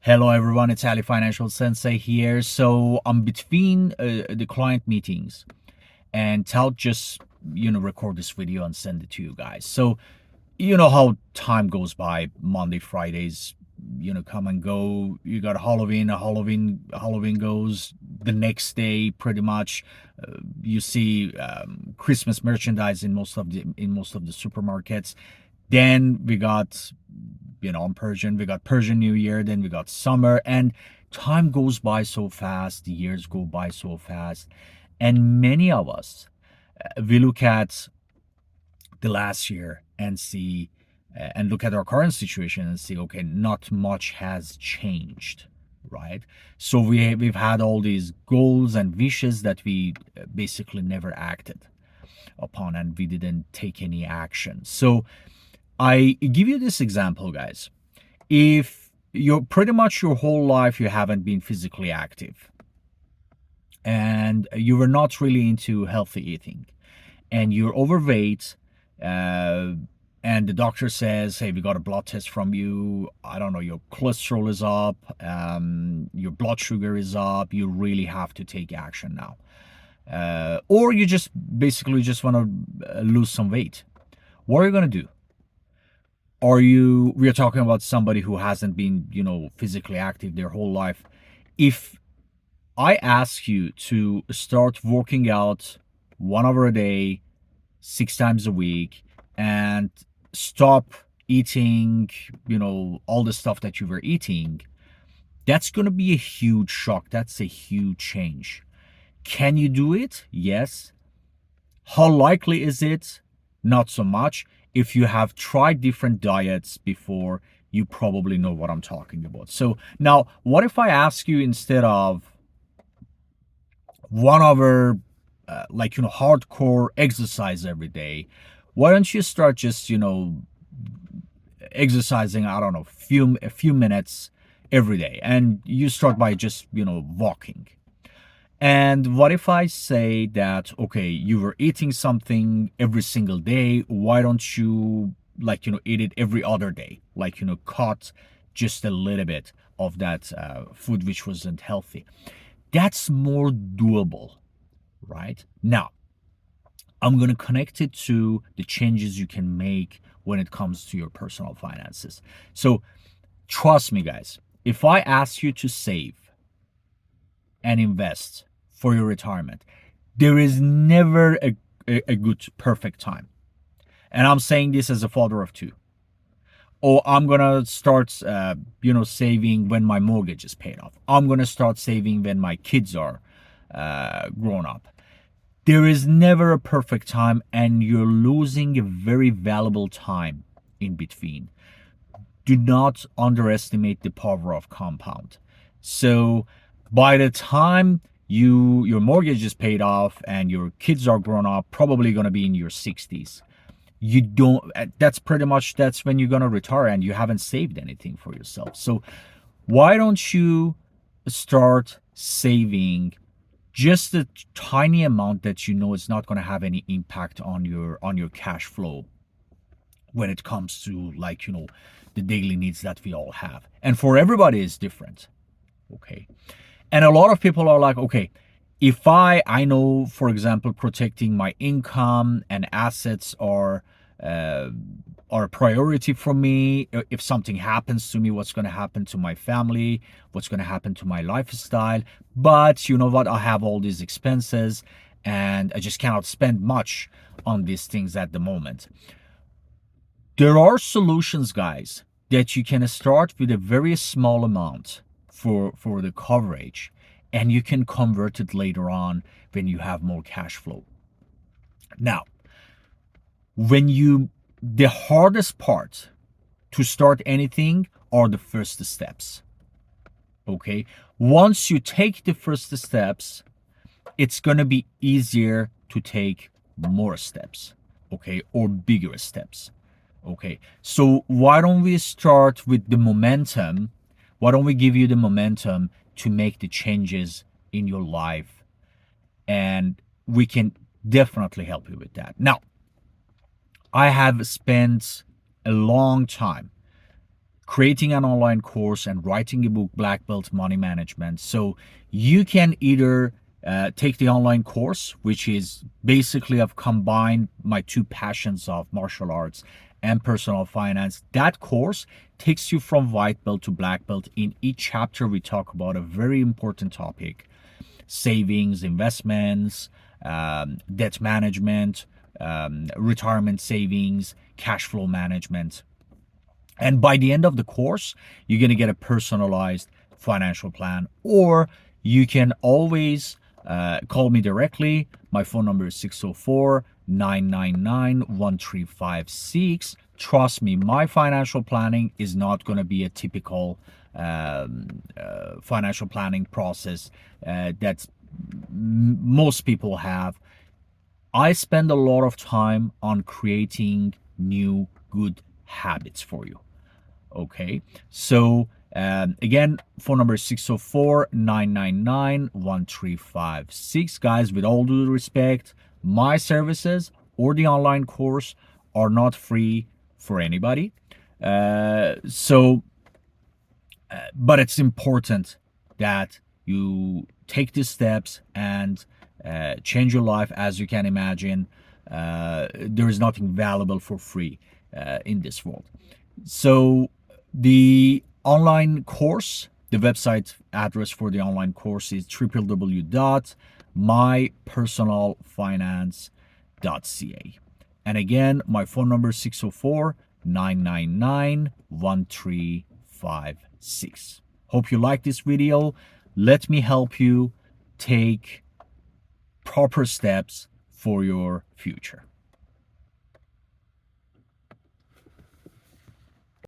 Hello everyone, it's Ali Financial Sensei here. So I'm between the client meetings and I'll just, record this video and send it to you guys. So, you know how time goes by, Monday, Fridays, come and go. You got Halloween goes the next day pretty much. You see Christmas merchandise in most of the supermarkets. Then we got I'm Persian. We got Persian New Year, then we got summer, and time goes by so fast, the years go by so fast. And many of us, we look at the last year and see, and look at our current situation and see, okay, not much has changed, right? So we've had all these goals and wishes that we basically never acted upon, and we didn't take any action. So I give you this example, guys. If you're pretty much your whole life you haven't been physically active and you were not really into healthy eating and you're overweight, and the doctor says, hey, we got a blood test from you, I don't know, your cholesterol is up, your blood sugar is up, you really have to take action now. Or you just basically just want to lose some weight. What are you going to do? We are talking about somebody who hasn't been, physically active their whole life. If I ask you to start working out 1 hour a day, 6 times a week, and stop eating, all the stuff that you were eating, that's going to be a huge shock. That's a huge change. Can you do it? Yes. How likely is it? Not so much. If you have tried different diets before, you probably know what I'm talking about. So now, what if I ask you, instead of 1 hour, hardcore exercise every day, why don't you start just, exercising, I don't know, a few minutes every day, and you start by just, walking. And what if I say that, okay, you were eating something every single day, why don't you, eat it every other day? Cut just a little bit of that food which wasn't healthy. That's more doable, right? Now, I'm going to connect it to the changes you can make when it comes to your personal finances. So trust me, guys, if I ask you to save and invest for your retirement, there is never a good, perfect time. And I'm saying this as a father of two. Oh, I'm going to start, saving when my mortgage is paid off. I'm going to start saving when my kids are grown up. There is never a perfect time, and you're losing a very valuable time in between. Do not underestimate the power of compound. So by the time your mortgage is paid off and your kids are grown up, probably going to be in your 60s. That's when you're going to retire and you haven't saved anything for yourself. So why don't you start saving just a tiny amount that is not going to have any impact on your cash flow when it comes to, the daily needs that we all have. And for everybody is different. Okay. And a lot of people are like, okay, if I know, for example, protecting my income and assets are a priority for me. If something happens to me, what's going to happen to my family? What's going to happen to my lifestyle? But you know what? I have all these expenses and I just cannot spend much on these things at the moment. There are solutions, guys, that you can start with a very small amount for the coverage, and you can convert it later on when you have more cash flow. Now, the hardest part to start anything are the first steps. Okay? Once you take the first steps, it's going to be easier to take more steps, okay, or bigger steps. Okay, so why don't we start with the momentum? Why don't we give you the momentum to make the changes in your life? And we can definitely help you with that. Now, I have spent a long time creating an online course, and writing a book, Black Belt Money Management. So you can either take the online course, which is basically I've combined my two passions of martial arts and personal finance. That course takes you from white belt to black belt. In each chapter, we talk about a very important topic: savings, investments, debt management, retirement savings, cash flow management. And by the end of the course, you're going to get a personalized financial plan. Or you can always call me directly. My phone number is 604-999-1356. Trust me, my financial planning is not going to be a typical financial planning process that most people have. I spend a lot of time on creating new good habits for you. Okay, so again, phone number is 604-999-1356. Guys, with all due respect, my services or the online course are not free for anybody. But it's important that you take these steps and change your life. As you can imagine, there is nothing valuable for free in this world. So the online course, the website address for the online course is www.mypersonalfinance.ca. And again, my phone number is 604-999-1356. Hope you like this video. Let me help you take proper steps for your future.